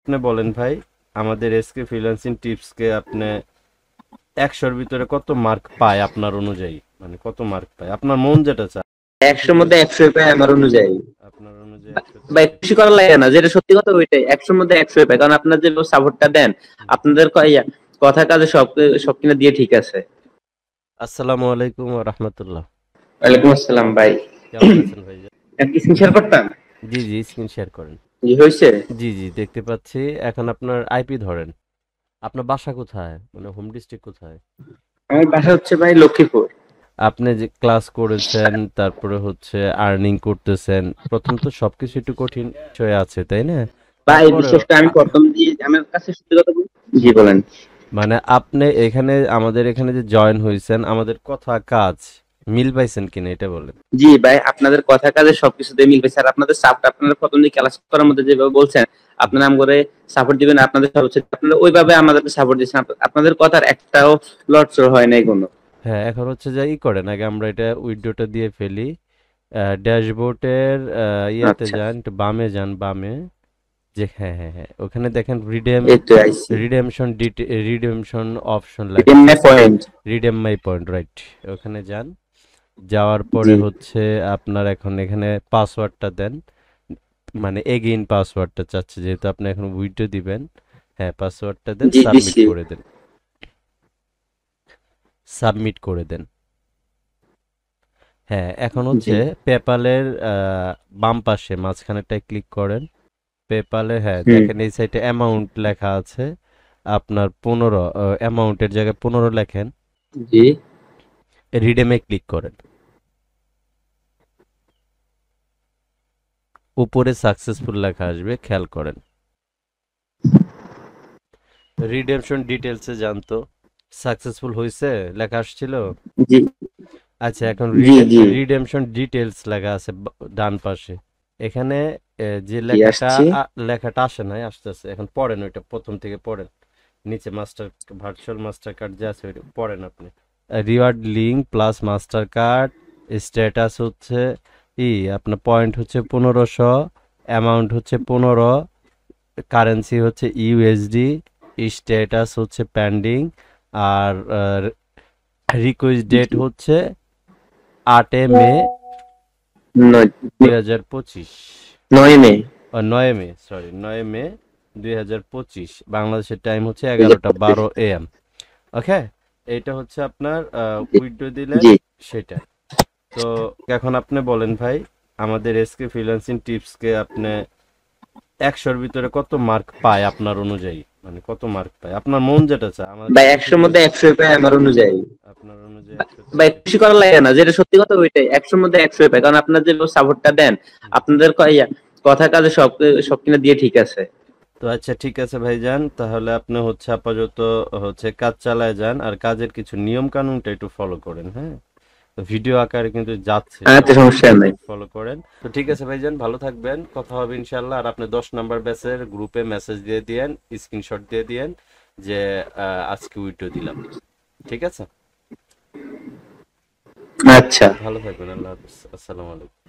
আপনি বলেন ভাই, আমাদের এসকে ফ্রিল্যান্সিং টিপসকে আপনি 100-র ভিতরে কত মার্ক পায় আপনার অনুযায়ী? মানে কত মার্ক পায় আপনার মন যেটা চায়? 100-র মধ্যে 100 পায় আমার অনুযায়ী। আপনার অনুযায়ী 100-তে ভাই কত? খুশি করা লাগে না, যেটা সত্যি কথা ওইটাই 100-র মধ্যে 100 পায়, কারণ আপনার যে সাপোর্টটা দেন, হুম। আপনাদের কথা কাজে সব কিনা দিয়ে ঠিক আছে। আসসালামু আলাইকুম ওয়া রাহমাতুল্লাহ। ওয়ালাইকুম আসসালাম ভাই। কেমন আছেন ভাইজান? কি স্ক্রিন শেয়ার করতাম? জি জি, স্ক্রিন শেয়ার করেন। জি হয়েছে। জি জি, দেখতে পাচ্ছি। এখন আপনার আইপি ধরেন। আপনার বাসা কোথায়, মানে হোম ডিস্ট্রিক্ট কোথায়? আমার বাসা হচ্ছে ভাই লক্ষ্মীপুর। আপনি যে ক্লাস করেছেন, তারপরে হচ্ছে আর্নিং করতেছেন, প্রথম তো সবকিছু একটু কঠিন বিষয় আছে, তাই না? ভাই তারপরেও বিশেষ করে আমি প্রথম দিয়ে আমার কাছে সত্যি কথা বলি। জি বলেন। মানে আপনি এখানে আমাদের এখানে যে জয়েন হয়েছেন, আমাদের কথা কাজ মিল পাইছেন কিনা এটা বলেন। জি ভাই, আপনাদের কথা কাজে সবকিছুতে মিলবে স্যার। আপনাদের সাপোর্ট, আপনারা প্রথম দিকে ক্লাস করার মধ্যে যেভাবে বলছেন হুম। আপনারা নাম করে সাপোর্ট দিবেন, আপনাদের সর্বোচ্চ আপনারা ওইভাবে আমাদেরকে সাপোর্ট দিচ্ছেন। আপনাদের কথার একটাও লটচড় হয় নাই কোনো। হ্যাঁ, এখন হচ্ছে যে করেন, আগে আমরা এটা উইন্ডোটা দিয়ে ফেলি। ড্যাশবোর্ডের ইয়াতে আচ্ছা, যান, একটু বামে যান, বামে। যে হ্যাঁ হ্যাঁ হ্যাঁ, ওখানে দেখেন এই তো আইসি। রিডেমশন অপশন লেখা রিটেন মাই আছে। Point. Redeem my point, right. ওখানে যান। যাওয়ার জি। পরে হচ্ছে আপনার এখন এখানে পাসওয়ার্ডটা দেন। মানে এগেইন পাসওয়ার্ডটা চাচ্ছে, যেহেতু আপনি এখন উইথড্র দিবেন। হ্যাঁ, পাসওয়ার্ডটা দেন, জি সাবমিট দিছি। করে দেন। সাবমিট করে দেন। হ্যাঁ, এখন জি। হচ্ছে পেপ্যালের বাম পাশে মাঝখানেরটায় ক্লিক করেন। পেপ্যালে হ্যাঁ, হুম। দেখেন এই সাইটে অ্যামাউন্ট লেখা আছে। আপনার 15 অ্যামাউন্টের জায়গায় 15 লেখেন। জি। রিডেমে ক্লিক করেন। উপরে সাকসেসফুল লেখা আসবে, খেয়াল করেন। রিডেমশন ডিটেলসে যান তো। সাকসেসফুল হয়েছে লেখা আসছিল। জি। আচ্ছা, এখন জি। জি। রিডেমশন ডিটেলস লেখা আছে ডান পাশে। এখানে যে জি আসছি। লেখাটা আসে নাই, আসতেছে। এখন পড়েন, ওইটা প্রথম থেকে পড়েন। নিচে ভার্চুয়াল মাস্টার কার্ড যে আছে ওইটা পড়েন আপনি। Reward link plus master card. Status হচ্ছে আপনার পয়েন্ট হচ্ছে 1500, অ্যামাউন্ট হচ্ছে 15, কারেন্সি হচ্ছে ইউএসডি, স্ট্যাটাস হচ্ছে পেন্ডিং, আর রিকোয়েস্ট ডেট জি। হচ্ছে 8 মে নয়। 2025। 9 মে। 9 মে, সরি, 9 মে 2025। বাংলাদেশের টাইম হচ্ছে 2025। 11:12 AM। ওকে, এইটা হচ্ছে আপনার জি। উইথড্র দিলেন, জি। সেটা। তো এখন আপনি বলেন ভাই, আমাদের এসকে ফ্রিল্যান্সিং টিপসকে আপনি 100-র ভিতরে কত মার্ক পায় আপনার অনুযায়ী? মানে কত মার্ক পায় আপনার মন যেটা চায়, আমাকে ভাই একটু 100-র বুঝাই। মধ্যে 100 পায় আমার অনুযায়ী। আপনার অনুযায়ী 100-তে ভাই কত খুশি পায়? করা লাগে না, যেটা সত্যি কথা ওইটাই 100-র মধ্যে 100 পায়, কারণ আপনার যে সাপোর্টটা দেন, হুম। আপনাদের কথা কাজে সব কিনা দিয়ে ঠিক আছে। তো আচ্ছা, ঠিক আছে ভাইজান, তাহলে আপনি হচ্ছে আপাতত হচ্ছে কাজ চালায় যান, আর কাজের কিছু নিয়ম কানুনটা একটু ফলো করেন, হ্যাঁ। তো ভিডিও আকারে কিন্তু যাচ্ছে, আচ্ছা, সমস্যা সমস্যা নেই, নাই। ফলো করেন। তো ঠিক আছে ভাইজান, ভালো থাকবেন, কথা হবে ইনশাল্লাহ। আর আপনি 10 নাম্বার ব্যাচের গ্রুপে মেসেজ দিয়ে দিয়েন, স্ক্রিনশট দিয়ে দিয়েন যে আজকে উইড্রো দিলাম। ঠিক আছে। আচ্ছা। ভালো থাকবেন, আল্লাহ হাফিজ, আসসালামু আলাইকুম।